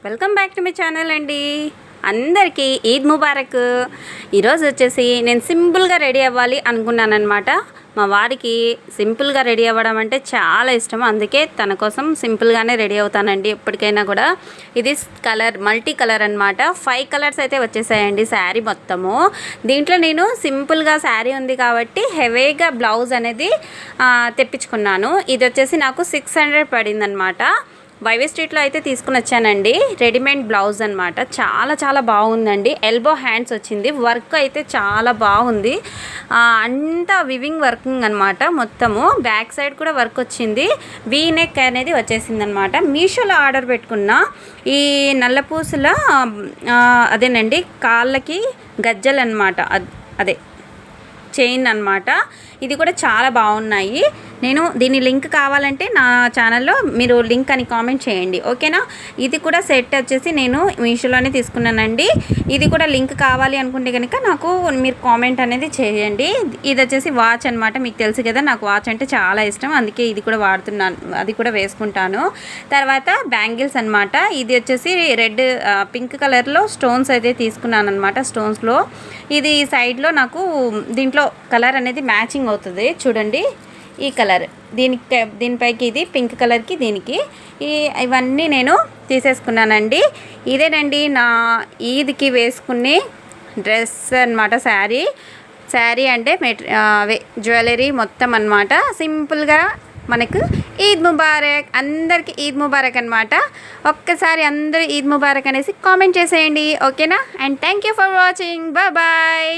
Welcome back to my channel అండి. అందరికీ ఈద్ ముబారక్. ఈరోజు వచ్చేసి నేను సింపుల్గా రెడీ అవ్వాలి అనుకున్నానమాట. మా వారికి సింపుల్గా రెడీ అవ్వడం అంటే చాలా ఇష్టం, అందుకే తన కోసం సింపుల్గానే రెడీ అవుతానండి ఎప్పటికైనా కూడా. ఇది కలర్ మల్టీ కలర్ అనమాట. 5 కలర్స్ అయితే వచ్చేసాయండి శారీ మొత్తము. దీంట్లో నేను సింపుల్గా శారీ ఉంది కాబట్టి హెవీగా బ్లౌజ్ అనేది తెప్పించుకున్నాను. ఇది వచ్చేసి నాకు 600 పడిందనమాట. వైవీ స్ట్రీట్లో అయితే తీసుకుని వచ్చానండి. రెడీమేడ్ బ్లౌజ్ అనమాట. చాలా చాలా బాగుందండి. ఎల్బో హ్యాండ్స్ వచ్చింది. వర్క్ అయితే చాలా బాగుంది. అంతా వివింగ్ వర్కింగ్ అనమాట. మొత్తము బ్యాక్ సైడ్ కూడా వర్క్ వచ్చింది. వీ నెక్ అనేది వచ్చేసింది అనమాట. మీషోలో ఆర్డర్ పెట్టుకున్న ఈ నల్లపూసల అదేనండి కాళ్ళకి గజ్జలు అనమాట. అదే చైన్ అనమాట. ఇది కూడా చాలా బాగున్నాయి. నేను దీని లింక్ కావాలంటే నా ఛానల్లో మీరు లింక్ అని కామెంట్ చేయండి, ఓకేనా. ఇది కూడా సెట్ వచ్చేసి నేను మీషోలోనే తీసుకున్నానండి. ఇది కూడా లింక్ కావాలి అనుకుంటే కనుక నాకు మీరు కామెంట్ అనేది చేయండి. ఇది వచ్చేసి వాచ్ అనమాట. మీకు తెలుసు కదా నాకు వాచ్ అంటే చాలా ఇష్టం, అందుకే ఇది కూడా వాడుతున్నాను, అది కూడా వేసుకుంటాను. తర్వాత బ్యాంగిల్స్ అనమాట. ఇది వచ్చేసి రెడ్ పింక్ కలర్లో స్టోన్స్ అయితే తీసుకున్నాను అనమాట. స్టోన్స్లో ఇది సైడ్లో నాకు దీంట్లో కలర్ అనేది మ్యాచింగ్ అవుతుంది చూడండి. ఈ కలర్ దీనిపైకి ఇది పింక్ కలర్కి దీనికి ఇవన్నీ నేను తీసేసుకున్నానండి. ఇదేనండి నా ఈద్కి వేసుకునే డ్రెస్ అనమాట. శారీ అంటే జ్యువెలరీ మొత్తం అనమాట. సింపుల్గా మనకు ఈద్ ముబారక్. అందరికీ ఈద్ ముబారక్ అనమాట. ఒక్కసారి అందరూ ఈద్ ముబారక్ అనేసి కామెంట్ చేసేయండి, ఓకేనా. And thank you for watching. Bye.